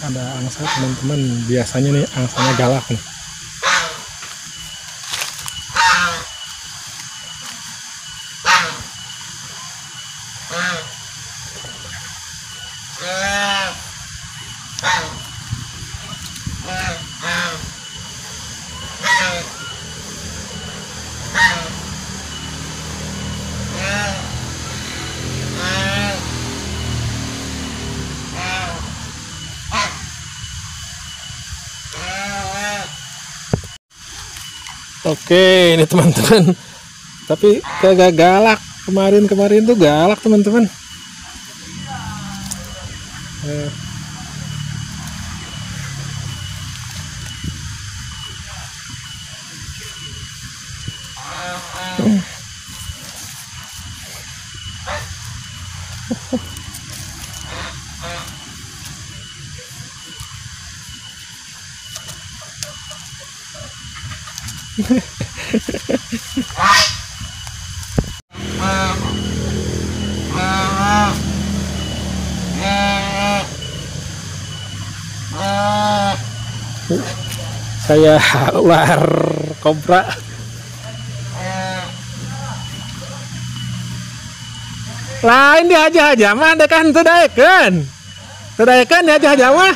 Ada angsa teman-teman, biasanya nih angsanya galak nih. Oke, ini teman-teman. Tapi kagak galak. Kemarin tuh galak teman-teman. Saya ular kobra. Lain dia aja mah dekan tedaekeun dia aja mah.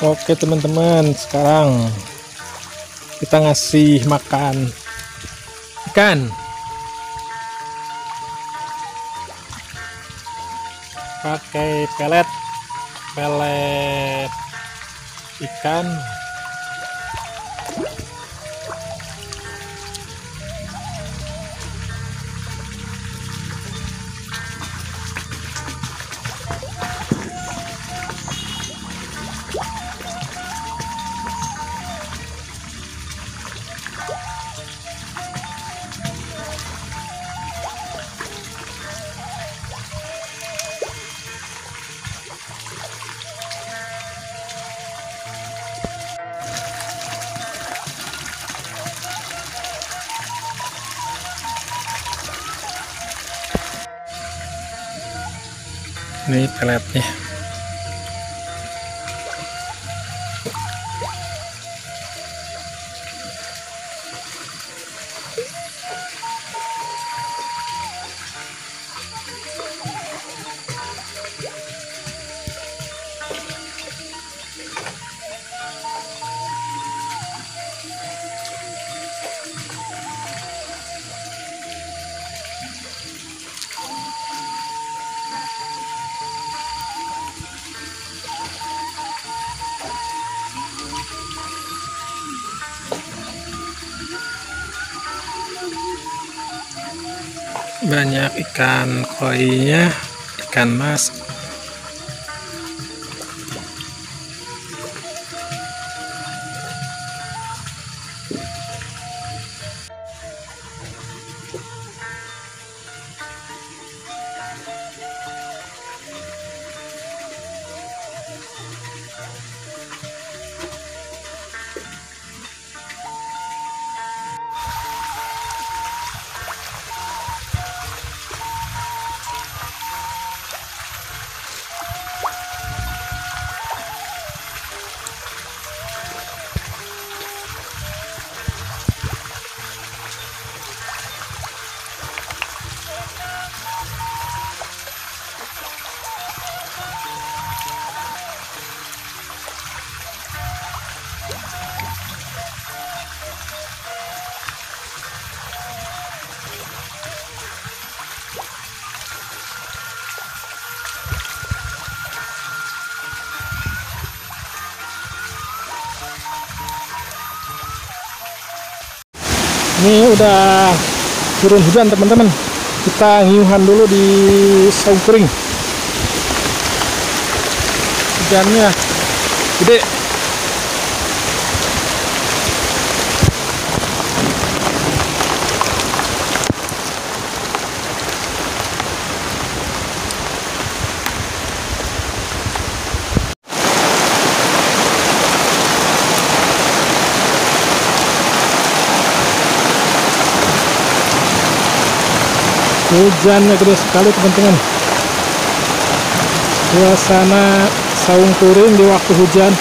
Oke teman-teman, sekarang kita ngasih makan ikan. Pakai pelet ikan. Ini peletnya. banyak ikan koinya, ikan mas. Ini udah turun hujan teman-teman. Kita ngiuhan dulu di saung kering. Hujannya gede. Hujannya gede sekali teman-teman. Suasana saung touring di waktu hujan.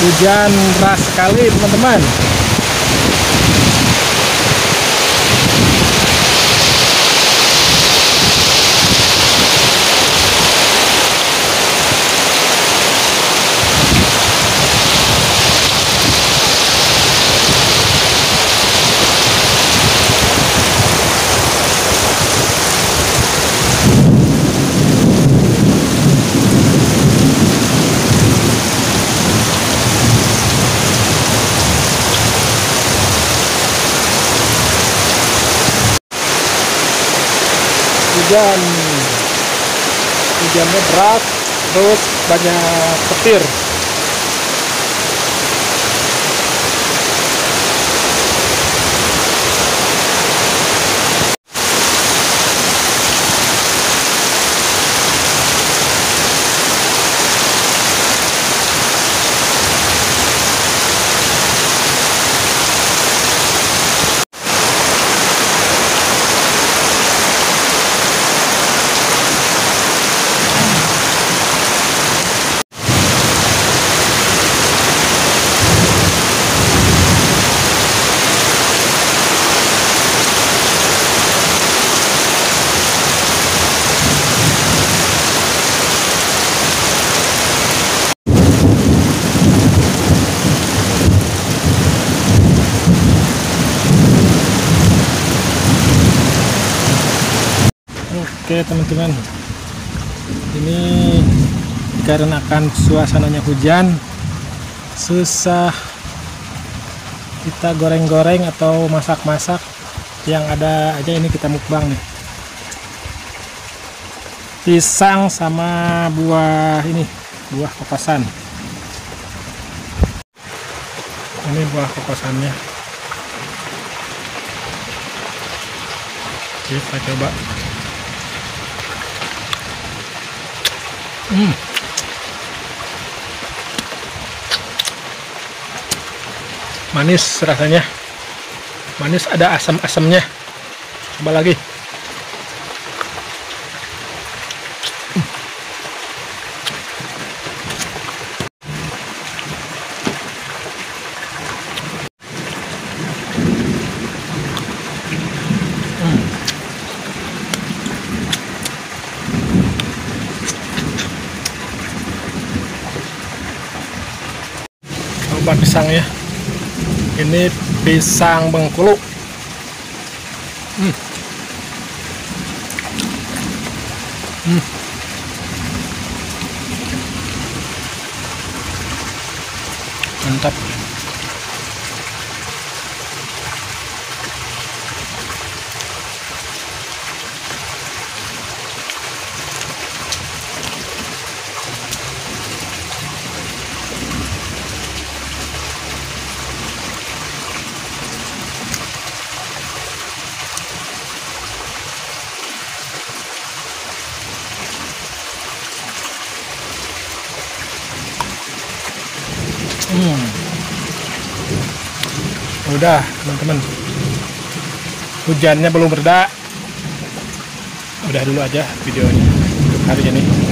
Hujan deras sekali teman-teman. Hujannya deras, terus banyak petir. Oke teman-teman, ini dikarenakan suasananya hujan, susah kita goreng-goreng atau masak-masak. Yang ada aja ini kita mukbang nih. Pisang sama buah ini, buah kokosan. Ini buah kokosannya. Kita coba. Manis rasanya, manis, ada asam-asamnya. Coba lagi. Coba pisangnya, ini pisang Bengkulu. Mantap. Udah teman-teman, hujannya belum reda. Udah dulu aja videonya untuk hari ini.